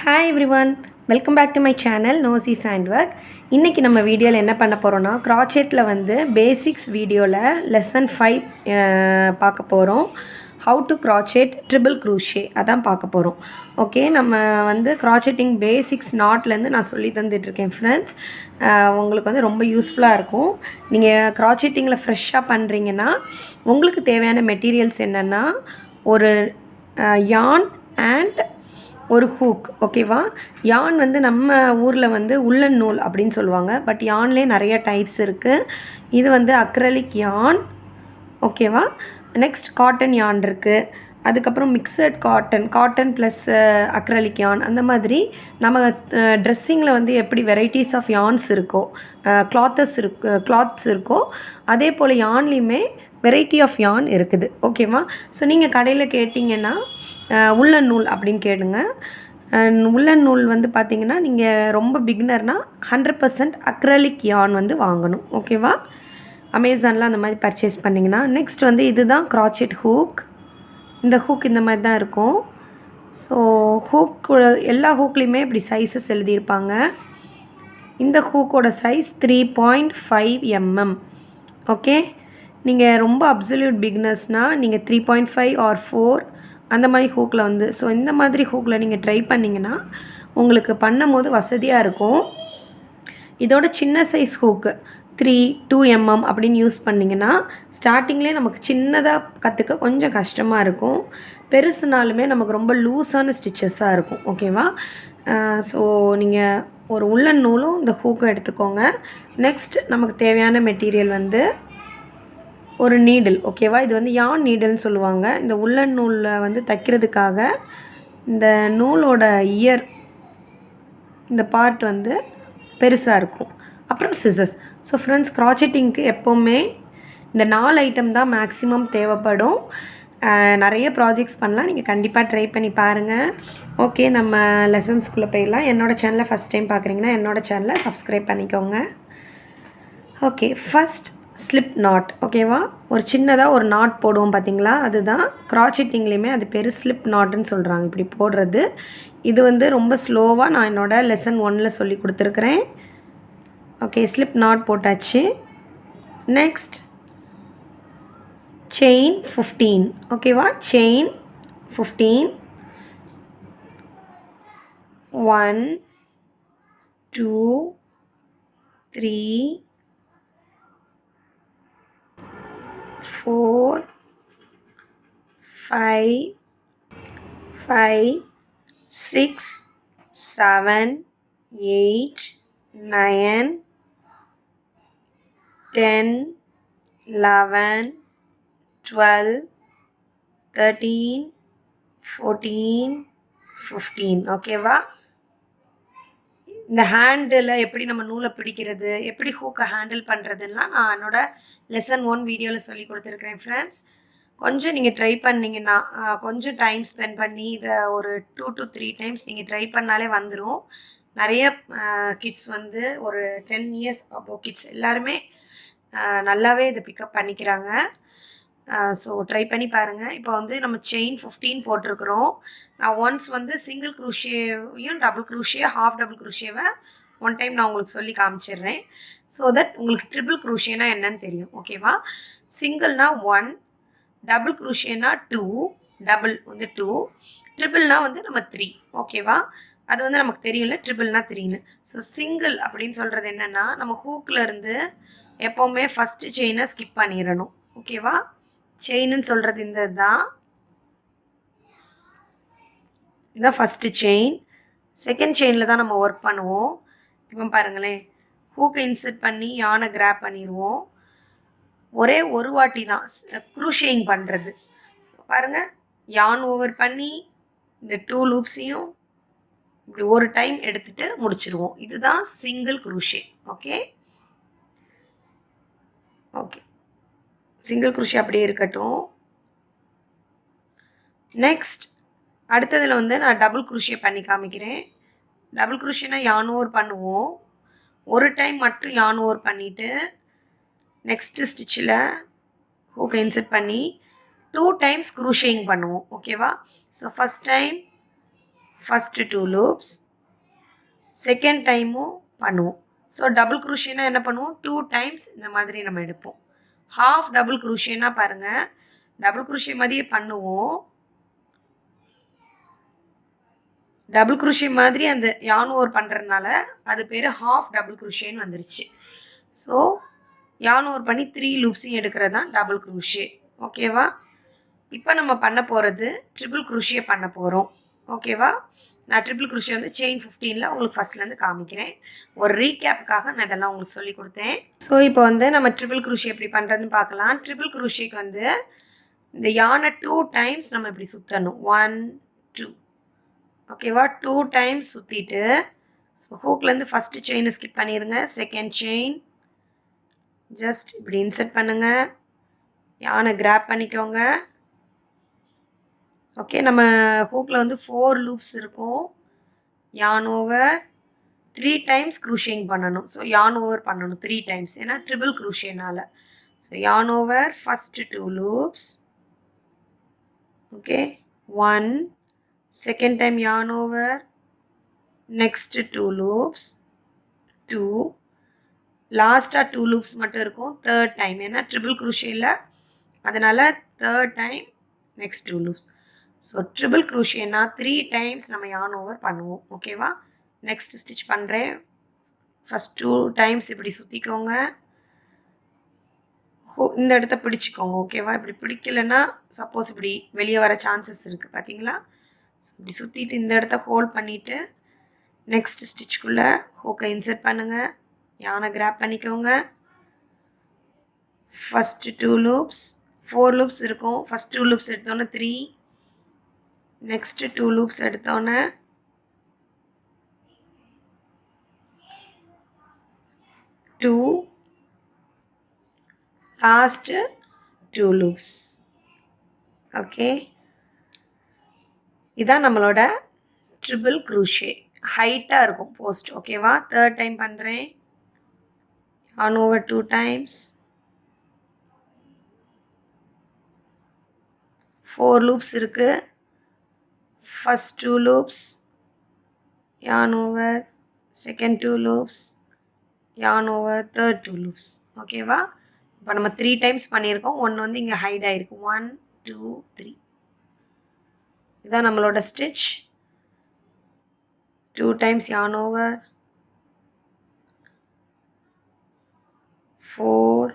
Hi everyone, welcome back to my channel நோசிஸ் hand work. இன்றைக்கி நம்ம வீடியோவில் என்ன பண்ண போகிறோன்னா, க்ராச்செட்டில் வந்து பேசிக்ஸ் வீடியோவில் லெசன் 5 பார்க்க போகிறோம். How to crochet triple crochet அதான் பார்க்க போகிறோம். ஓகே, நம்ம வந்து க்ராச்செட்டிங் பேசிக்ஸ் நாட்லேருந்து நான் சொல்லி தந்துட்டுருக்கேன் ஃப்ரெண்ட்ஸ். உங்களுக்கு வந்து ரொம்ப யூஸ்ஃபுல்லாக இருக்கும். நீங்கள் க்ராச்செட்டிங்கில் ஃப்ரெஷ்ஷாக பண்ணுறீங்கன்னா உங்களுக்கு தேவையான மெட்டீரியல்ஸ் என்னென்னா, ஒரு யான் அண்ட் ஒரு ஹூக். ஓகேவா? யான் வந்து நம்ம ஊரில் வந்து உள்ளன் நூல் அப்படின்னு சொல்லுவாங்க. பட் யான்லேயே நிறைய டைப்ஸ் இருக்குது. இது வந்து அக்ரலிக் யான். ஓகேவா? நெக்ஸ்ட் காட்டன் யான் இருக்குது. அதுக்கப்புறம் மிக்சட் காட்டன் ப்ளஸ் அக்ரலிக் யான். அந்த மாதிரி நம்ம ட்ரெஸ்ஸிங்கில் வந்து எப்படி வெரைட்டிஸ் ஆஃப் யான்ஸ் இருக்கோ, கிளாத்ஸ் இருக்கோ, அதே போல் யான்லேயுமே வெரைட்டி ஆஃப் யான் இருக்குது. ஓகேவா? ஸோ நீங்கள் கடையில் கேட்டிங்கன்னா உள்ளன் நூல் அப்படின்னு கேளுங்க. உள்ளன் நூல் வந்து பார்த்திங்கன்னா நீங்கள் ரொம்ப பிகினர்னால் 100% அக்ரலிக் யான் வந்து வாங்கணும். ஓகேவா? அமேசானில் அந்த மாதிரி பர்ச்சேஸ் பண்ணிங்கன்னா. நெக்ஸ்ட் வந்து இதுதான் க்ராச்செட் ஹூக். இந்த ஹூக் இந்த மாதிரி தான் இருக்கும். ஸோ எல்லா ஹூக்லேயுமே இப்படி சைஸஸ் எழுதியிருப்பாங்க. இந்த ஹூக்கோட சைஸ் 3.5 mm. ஓகே, நீங்கள் ரொம்ப அப்சல்யூட் பிகினர்ஸ்னால் நீங்கள் 3.5 ஆர் 4 அந்த மாதிரி ஹூக்கில் வந்து, ஸோ இந்த மாதிரி ஹூக்கில் நீங்கள் ட்ரை பண்ணிங்கன்னா உங்களுக்கு பண்ணும் போது வசதியாக இருக்கும். இதோட சின்ன சைஸ் ஹூக்கு 2 mm அப்படின்னு யூஸ் பண்ணிங்கன்னா ஸ்டார்டிங்லேயே நமக்கு சின்னதாக கற்றுக்க கொஞ்சம் கஷ்டமாக இருக்கும். பெருசுனாலுமே நமக்கு ரொம்ப லூஸான ஸ்டிச்சஸாக இருக்கும். ஓகேவா? ஸோ நீங்கள் ஒரு உள்ளன் நூலும் இந்த ஹூக்கும் எடுத்துக்கோங்க. நெக்ஸ்ட் நமக்கு தேவையான மெட்டீரியல் வந்து ஒரு நீடில். ஓகேவா? இது வந்து யான் நீடில்னு சொல்லுவாங்க. இந்த உள்ளன் நூலில் வந்து தைக்கிறதுக்காக இந்த நூலோட இந்த பார்ட் வந்து பெருசாக இருக்கும். அப்புறம் சிசர்ஸ். ஸோ ஃப்ரெண்ட்ஸ், க்ராச்செட்டிங்க்கு எப்போவுமே இந்த 4 ஐட்டம் தான் மேக்ஸிமம் தேவைப்படும். நிறைய ப்ராஜெக்ட்ஸ் பண்ணலாம். நீங்கள் கண்டிப்பாக ட்ரை பண்ணி பாருங்கள். ஓகே, நம்ம லெசன்ஸ்குள்ளே போயிடலாம். என்னோடய சேனலை ஃபஸ்ட் டைம் பார்க்குறீங்கன்னா என்னோடய சேனலை சப்ஸ்கிரைப் பண்ணிக்கோங்க. Okay, first slip not. ஓகேவா? ஒரு சின்னதாக ஒரு நாட் போடுவோம் பார்த்தீங்களா? அதுதான் க்ராச்செட்டிங்லேயுமே அது பேர் ஸ்லிப் நாட்டுன்னு சொல்கிறாங்க. இப்படி போடுறது. இது வந்து ரொம்ப ஸ்லோவாக நான் என்னோடய லெசன் 1 சொல்லி கொடுத்துருக்குறேன். ஓகே, ஸ்லிப் நாட் போட்டாச்சு. Next chain 15. ஓகேவா? செயின் 15. 1 2 3 4 5 6 7 8 9 10 11 12 13 14 15. ஓகேவா? இந்த ஹேண்டில் எப்படி நம்ம நூலை பிடிக்கிறது, எப்படி ஹூக்கை ஹேண்டில் பண்ணுறதுன்னா நான் என்னோடய லெசன் 1 வீடியோவில் சொல்லி கொடுத்துருக்குறேன் ஃப்ரெண்ட்ஸ். கொஞ்சம் நீங்கள் ட்ரை பண்ணிங்கன்னா, கொஞ்சம் டைம் ஸ்பெண்ட் பண்ணி இதை ஒரு 2 to 3 டைம்ஸ் நீங்கள் ட்ரை பண்ணாலே வந்துடும். நிறைய கிட்ஸ் வந்து ஒரு 10 years அபோவ் கிட்ஸ் எல்லாருமே நல்லாவே இதை பிக்கப் பண்ணிக்கிறாங்க. ஸோ ட்ரை பண்ணி பாருங்கள். இப்போ வந்து நம்ம செயின் 15 போட்டிருக்கிறோம். நான் ஒன்ஸ் வந்து சிங்கிள் க்ரூஷேவையும் டபுள் க்ரூஷே, ஹாஃப் டபுள் க்ரூஷேவை ஒன் டைம் நான் உங்களுக்கு சொல்லி காமிச்சிடுறேன். ஸோ தட் உங்களுக்கு ட்ரிபிள் க்ரூஷேனா என்னன்னு தெரியும். ஓகேவா? சிங்கிள்னா 1, டபுள் க்ரூஷேனா 2, டபுள் வந்து 2, ட்ரிபிள்னா வந்து நம்ம 3. ஓகேவா? அது வந்து நமக்கு தெரியல ட்ரிபிள்னா 3ன்னு. ஸோ சிங்கிள் அப்படின்னு சொல்கிறது என்னென்னா, நம்ம ஹூக்கில் இருந்து எப்போவுமே ஃபஸ்ட்டு செயினை ஸ்கிப் பண்ணிடணும். ஓகேவா? செயின்னு சொல்கிறது இந்த இதுதான் ஃபஸ்ட்டு செயின். செகண்ட் செயினில் தான் நம்ம ஒர்க் பண்ணுவோம். இப்போ பாருங்களேன், ஹூக்கை இன்சர்ட் பண்ணி யானை கிராப் பண்ணிடுவோம். ஒரே ஒரு வாட்டி தான் க்ரூஷிங் பண்ணுறது. பாருங்கள், யான் ஓவர் பண்ணி இந்த 2 லூப்ஸையும் இப்படி ஒரு டைம் எடுத்துகிட்டு முடிச்சிடுவோம். இதுதான் single crochet. Okay okay, single crochet அப்படியே இருக்கட்டும். நெக்ஸ்ட் அடுத்ததில் வந்து நான் டபுள் க்ரூஷே பண்ணி காமிக்கிறேன். டபுள் க்ரூஷேனா யான் ஓவர் பண்ணுவோம். ஒரு டைம் மட்டும் யான் ஓவர் பண்ணிவிட்டு நெக்ஸ்ட்டு ஸ்டிச்சில் ஹூக்கை இன்சர்ட் பண்ணி 2 டைம்ஸ் க்ரூஷிங் பண்ணுவோம். ஓகேவா? So first time first 2 loops, second டைமும் பண்ணுவோம். ஸோ டபுள் குரோஷேனா என்ன பண்ணுவோம், 2 டைம்ஸ் இந்த மாதிரி நம்ம எடுப்போம். ஹாஃப் டபுள் குரோஷேனா பாருங்கள், டபுள் குரோஷே மாதிரியே பண்ணுவோம். டபுள் குரோஷே மாதிரி அந்த யான் ஓவர் பண்ணுறதுனால அது பேர் ஹாஃப் டபுள் குரோஷேன்னு வந்துருச்சு. ஸோ யான் ஓவர் பண்ணி 3 லூப்ஸையும் எடுக்கிறது தான் டபுள் குரோஷே. ஓகேவா? இப்போ நம்ம பண்ண போகிறது ட்ரிபிள் குரோஷே பண்ண போகிறோம். ஓகேவா? நான் ட்ரிபிள் குரோஷே வந்து செயின் 15ல் உங்களுக்கு ஃபஸ்ட்லேருந்து காமிக்கிறேன். ஒரு ரீகேப்புக்காக நான் இதெல்லாம் உங்களுக்கு சொல்லி கொடுத்தேன். ஸோ இப்போ வந்து நம்ம ட்ரிபிள் குரோஷே எப்படி பண்ணுறதுன்னு பார்க்கலாம். ட்ரிபிள் குரோஷேக்கு வந்து இந்த யானை 2 டைம்ஸ் நம்ம இப்படி சுற்றணும். 1 2 ஓகேவா? 2 டைம்ஸ் சுற்றிட்டு ஸோ ஹூக்லேருந்து ஃபஸ்ட்டு செயினை ஸ்கிப் பண்ணிடுங்க. செகண்ட் செயின் ஜஸ்ட் இப்படி இன்சர்ட் பண்ணுங்கள். யானை கிராப் பண்ணிக்கோங்க. ஓகே, நம்ம ஹூக்கில் வந்து 4 லூப்ஸ் இருக்கும். யான் ஓவர் 3 டைம்ஸ் க்ரூஷிங் பண்ணணும். ஸோ யான் ஓவர் பண்ணணும் 3 டைம்ஸ், ஏன்னா ட்ரிபிள் க்ரூஷேனால். So yarn over first 2 loops. Okay, 1, second time yarn over, next 2 loops, 2, லாஸ்ட்டாக 2 லூப்ஸ் மட்டும் இருக்கும். தேர்ட் டைம், ஏன்னா ட்ரிபிள் க்ரூஷேயில், அதனால் third time next 2 loops. So triple க்ரூஷேனா 3 டைம்ஸ் நம்ம யான் ஓவர் பண்ணுவோம். ஓகேவா? நெக்ஸ்ட் ஸ்டிச் பண்ணுறேன். ஃபஸ்ட் 2 டைம்ஸ் இப்படி சுற்றிக்கோங்க. இந்த இடத்த பிடிச்சிக்கோங்க. ஓகேவா? இப்படி பிடிக்கலைன்னா சப்போஸ் இப்படி வெளியே வர சான்சஸ் இருக்குது, பார்த்தீங்களா? ஸோ இப்படி சுற்றிட்டு இந்த இடத்த ஹோல்ட் பண்ணிவிட்டு நெக்ஸ்ட் ஸ்டிச்சுக்குள்ளே ஹூக்கை இன்சர்ட் பண்ணுங்கள். யானை கிராப் பண்ணிக்கோங்க. ஃபஸ்ட்டு 2 லூப்ஸ், 4 லூப்ஸ் இருக்கும். ஃபஸ்ட் 2 லூப்ஸ் எடுத்தோன்னே 3, நெக்ஸ்ட்டு 2 லூப்ஸ் எடுத்தோன்னே 2, லாஸ்ட்டு 2 லூப்ஸ். ஓகே, இதான் நம்மளோட ட்ரிபிள் க்ரூஷே. ஹைட்டாக இருக்கும் போஸ்ட். ஓகேவா? தேர்ட் டைம் பண்ணுறேன். யான் ஓவர் 2 டைம்ஸ், 4 லூப்ஸ் இருக்குது. First 2 loops, yarn over, second 2 loops, yarn over, third 2 loops. ஓகேவா? இப்போ நம்ம 3 டைம்ஸ் பண்ணியிருக்கோம். ஒன்று வந்து இங்கே ஹைட் ஆகிருக்கு. 1 2 3. இதுதான் நம்மளோட stitch. 2 times yarn over, 4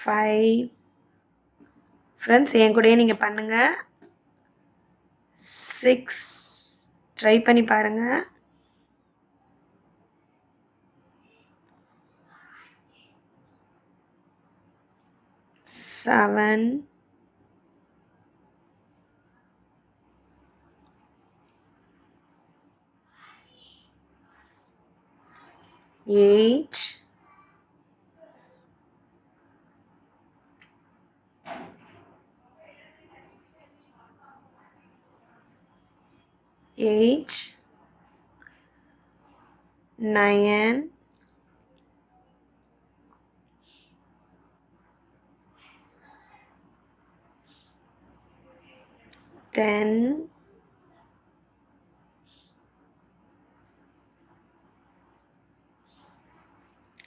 5. Friends, என் கூடயே நீங்கள் பண்ணுங்கள். 6, ட்ரை பண்ணி பாருங்கள். 7, 8, 9, 10,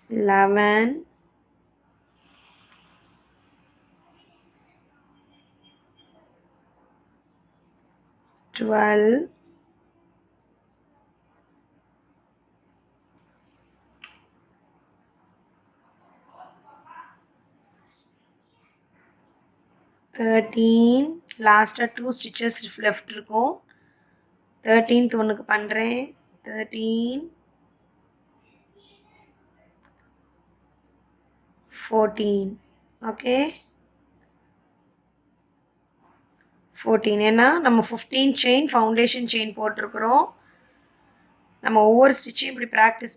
11, 12, 13. லாஸ்ட்டாக 2 ஸ்டிச்சஸ் லெஃப்ட் இருக்கும். 13th ஒன்றுக்கு பண்ணுறேன். 13, 14. ஓகே, 14. ஏன்னா நம்ம 15 செயின் ஃபவுண்டேஷன் செயின் போட்டிருக்கிறோம். நம்ம ஒவ்வொரு ஸ்டிச்சையும் இப்படி ப்ராக்டிஸ்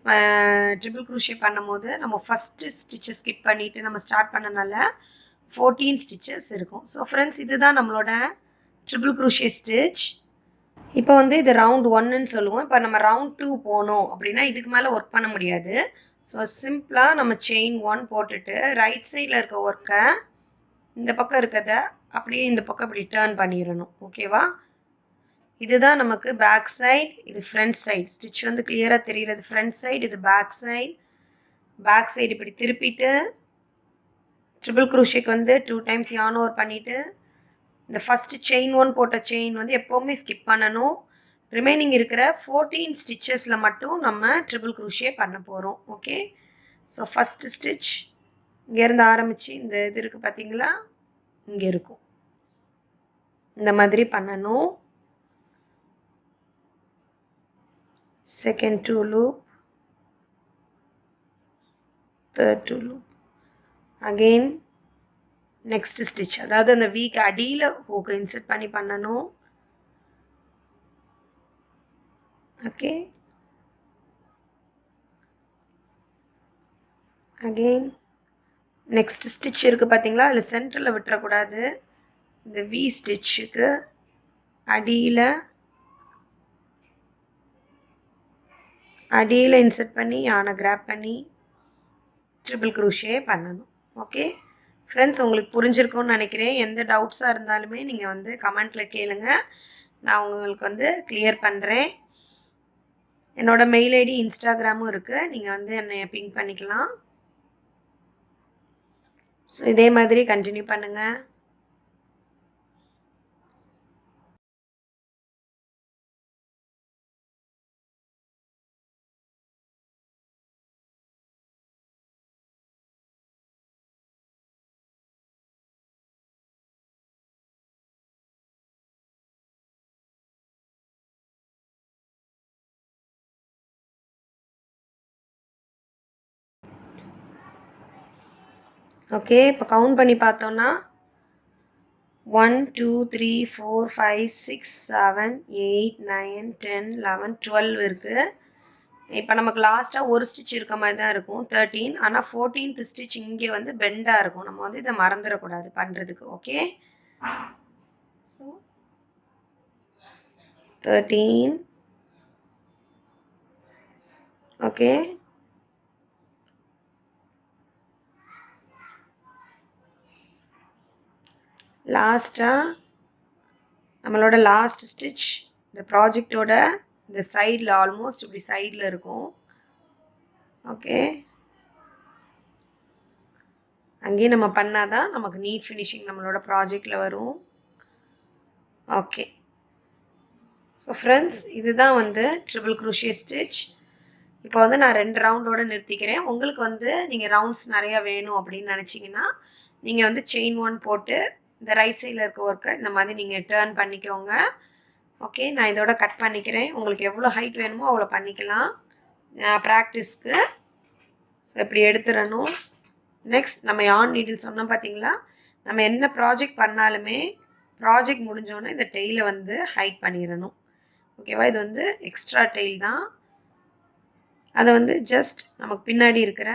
ட்ரிபிள் க்ரூஷே பண்ணும் போது நம்ம ஃபஸ்ட்டு ஸ்டிச்சை ஸ்கிப் பண்ணிவிட்டு நம்ம ஸ்டார்ட் பண்ணனால 14 ஸ்டிச்சஸ் இருக்கும். ஸோ ஃப்ரெண்ட்ஸ், இதுதான் நம்மளோட ட்ரிபிள் க்ரூஷே ஸ்டிச். இப்போ வந்து இது ரவுண்ட் 1ன்னு சொல்லுவோம். இப்போ நம்ம ரவுண்ட் 2 போனோம் அப்படின்னா இதுக்கு மேலே ஒர்க் பண்ண முடியாது. ஸோ சிம்பிளாக நம்ம செயின் 1 போட்டுட்டு ரைட் சைடில் இருக்க ஒர்க்கை இந்த பக்கம் இருக்கிறத அப்படியே இந்த பக்கம் இப்படி டேர்ன் பண்ணிடணும். ஓகேவா? இதுதான் நமக்கு பேக் சைட், இது ஃப்ரண்ட் சைட். ஸ்டிச் வந்து கிளியராக தெரிகிறது ஃப்ரண்ட் சைடு, இது பேக் சைடு. பேக் சைடு இப்படி திருப்பிட்டு ட்ரிபிள் குரோஷேக்கு வந்து 2 டைம்ஸ் yarn over பண்ணிவிட்டு இந்த ஃபஸ்ட்டு செயின் 1 போட்ட செயின் வந்து எப்போவுமே ஸ்கிப் பண்ணணும். ரிமைனிங் இருக்கிற 14 ஸ்டிச்சஸில் மட்டும் நம்ம ட்ரிபிள் குரோஷே பண்ண போகிறோம். ஓகே, ஸோ ஃபஸ்ட்டு ஸ்டிச் இங்கேருந்து ஆரம்பித்து இந்த இது இருக்குது பார்த்தீங்களா, இங்கே இருக்கும். இந்த மாதிரி பண்ணணும். Second 2 loop, third 2 loop, again next stitch. அதாவது அந்த வீக்கு அடியில் ஹூக்கை இன்சர்ட் பண்ணி பண்ணணும். ஓகே, அகெயின் நெக்ஸ்ட் ஸ்டிச் இருக்குது பார்த்தீங்களா, அதில் சென்டரில் விட்டுறக்கூடாது. இந்த வி ஸ்டிச்சுக்கு அடியில் இன்சர்ட் பண்ணி யானை கிராப் பண்ணி ட்ரிபிள் குரோஷே பண்ணணும். ஓகே ஃப்ரெண்ட்ஸ், உங்களுக்கு புரிஞ்சிருக்கும்னு நினைக்கிறேன். எந்த டவுட்ஸாக இருந்தாலுமே நீங்கள் வந்து கமெண்ட்டில் கேளுங்க, நான் உங்களுக்கு வந்து கிளியர் பண்ணுறேன். என்னோடய மெயில் ஐடி இன்ஸ்டாகிராமும் இருக்குது, நீங்கள் வந்து என்னை பிங் பண்ணிக்கலாம். ஸோ இதே மாதிரி கண்டினியூ பண்ணுங்கள். ஓகே, இப்போ கவுண்ட் பண்ணி பார்த்தோன்னா 1 2 3 4 5 6 7 8 9 10 11 12 இருக்குது. இப்போ நமக்கு லாஸ்ட்டாக ஒரு ஸ்டிச் இருக்க மாதிரி தான் இருக்கும் 13. ஆனால் 14th ஸ்டிச் இங்கே வந்து பெண்டாக இருக்கும். நம்ம வந்து இதை மறந்துடக்கூடாது பண்ணுறதுக்கு. Okay, so 13. ஓகே, லாஸ்ட்டாக நம்மளோட லாஸ்ட் ஸ்டிச் இந்த ப்ராஜெக்டோட இந்த சைடில் ஆல்மோஸ்ட் இப்படி சைடில் இருக்கும். ஓகே, அங்கேயும் நம்ம பண்ணால் தான் நமக்கு நீட் ஃபினிஷிங் நம்மளோட ப்ராஜெக்டில் வரும். ஓகே, ஸோ ஃப்ரெண்ட்ஸ், இதுதான் வந்து ட்ரிபிள் குரோஷே ஸ்டிச். இப்போ வந்து நான் 2 ரவுண்டோடு நிறுத்திக்கிறேன். உங்களுக்கு வந்து நீங்கள் ரவுண்ட்ஸ் நிறையா வேணும் அப்படின்னு நினச்சிங்கன்னா நீங்கள் வந்து செயின் 1 போட்டு இந்த ரைட் சைடில் இருக்க ஒர்க்கை இந்த மாதிரி நீங்கள் டேர்ன் பண்ணிக்கோங்க. ஓகே, நான் இதோட கட் பண்ணிக்கிறேன். உங்களுக்கு எவ்வளோ ஹைட் வேணுமோ அவ்வளோ பண்ணிக்கலாம் ப்ராக்டிஸ்க்கு. ஸோ இப்படி எடுத்துடணும். நெக்ஸ்ட் நம்ம yarn நீடில் சொன்னோம் பார்த்தீங்களா, நம்ம என்ன ப்ராஜெக்ட் பண்ணாலுமே ப்ராஜெக்ட் முடிஞ்சோன்னே இந்த டெய்லை வந்து ஹைட் பண்ணிடணும். ஓகேவா, இது வந்து எக்ஸ்ட்ரா டெய்ல் தான். அதை வந்து ஜஸ்ட் நமக்கு பின்னாடி இருக்கிற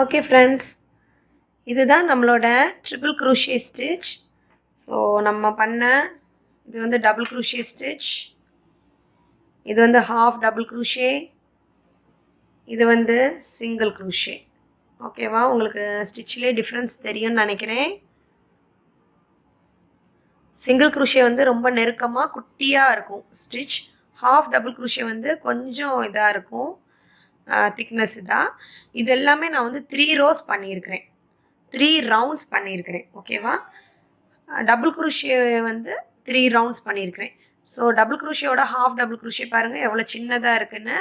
ஓகே ஃப்ரெண்ட்ஸ், இதுதான் நம்மளோட ட்ரிபிள் குரோஷே ஸ்டிச். ஸோ நம்ம பண்ண இது வந்து டபுள் குரோஷே ஸ்டிச், இது வந்து ஹாஃப் டபுள் குரோஷே, இது வந்து சிங்கிள் குரோஷே. ஓகேவா, உங்களுக்கு ஸ்டிச்சிலே டிஃப்ரென்ஸ் தெரியும்னு நினைக்கிறேன். சிங்கிள் குரோஷே வந்து ரொம்ப நெருக்கமாக குட்டியாக இருக்கும் ஸ்டிச். ஹாஃப் டபுள் குரோஷே வந்து கொஞ்சம் இதாக இருக்கும், திக்னஸ் இதாக. இது எல்லாமே நான் வந்து 3 rows பண்ணியிருக்கிறேன், 3 rounds பண்ணியிருக்கிறேன். ஓகேவா, டபுள் குரோஷே வந்து 3 rounds பண்ணியிருக்கிறேன். ஸோ டபுள் குரோஷேயோட ஹாஃப் டபுள் குரோஷே பாருங்கள் எவ்வளோ சின்னதாக இருக்குன்னு.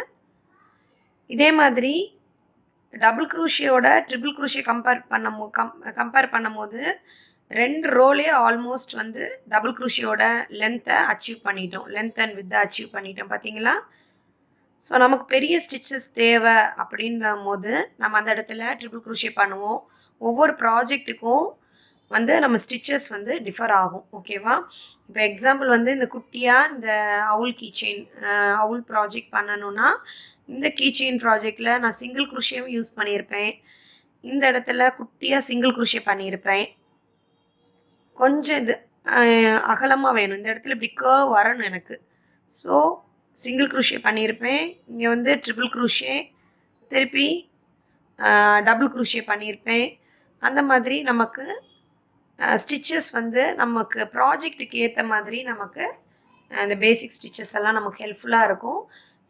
இதே மாதிரி டபுள் குரோஷேயோட ட்ரிபிள் குரோஷே கம்பேர் பண்ணும்போது 2 ரோலே ஆல்மோஸ்ட் வந்து டபுள் குரோஷேயோட லென்த்தை அச்சீவ் பண்ணிட்டோம், லென்த் அண்ட் வித்தை அச்சீவ் பண்ணிட்டோம் பார்த்தீங்களா. ஸோ நமக்கு பெரிய ஸ்டிச்சஸ் தேவை அப்படின்ற போது நம்ம அந்த இடத்துல ட்ரிபிள் குரோஷே பண்ணுவோம். ஒவ்வொரு ப்ராஜெக்ட்டுக்கும் வந்து நம்ம ஸ்டிச்சஸ் வந்து டிஃபர் ஆகும். ஓகேவா? இப்போ எக்ஸாம்பிள் வந்து இந்த குட்டியாக இந்த அவுல் கீ செயின் அவுல் ப்ராஜெக்ட் பண்ணணும்னா, இந்த கீ செயின் ப்ராஜெக்ட்டில் நான் சிங்கிள் குரோஷேவும் யூஸ் பண்ணியிருப்பேன். இந்த இடத்துல குட்டியாக சிங்கிள் குரோஷே பண்ணியிருப்பேன். கொஞ்சம் இது அகலமா வேணும். இந்த இடத்துல இப்படி கர்வ் வரணும் எனக்கு. ஸோ சிங்கிள் குரோஷே பண்ணியிருப்பேன். இங்கே வந்து ட்ரிபிள் குரோஷே, திருப்பி டபுள் குரோஷே பண்ணியிருப்பேன். அந்த மாதிரி நமக்கு ஸ்டிச்சஸ் வந்து நமக்கு ப்ராஜெக்ட்டுக்கு ஏற்ற மாதிரி நமக்கு இந்த பேசிக் ஸ்டிச்சஸ் எல்லாம் நமக்கு ஹெல்ப்ஃபுல்லாக இருக்கும்.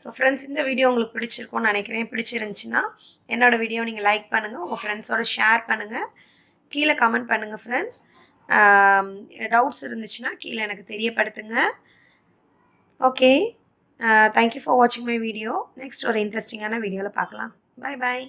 ஸோ ஃப்ரெண்ட்ஸ், இந்த வீடியோ உங்களுக்கு பிடிச்சிருக்கும்னு நினைக்கிறேன். பிடிச்சிருந்துச்சின்னா என்னோடய வீடியோ நீங்கள் லைக் பண்ணுங்கள், உங்கள் ஃப்ரெண்ட்ஸோட ஷேர் பண்ணுங்கள், கீழே கமெண்ட் பண்ணுங்கள் ஃப்ரெண்ட்ஸ். டவுட்ஸ் இருந்துச்சுன்னா கீழே எனக்கு தெரியப்படுத்துங்க. ஓகே, தேங்க்யூ ஃபார் வாட்சிங் மை வீடியோ. நெக்ஸ்ட் ஒரு இன்ட்ரெஸ்டிங்கான வீடியோவில் பார்க்கலாம். Bye bye.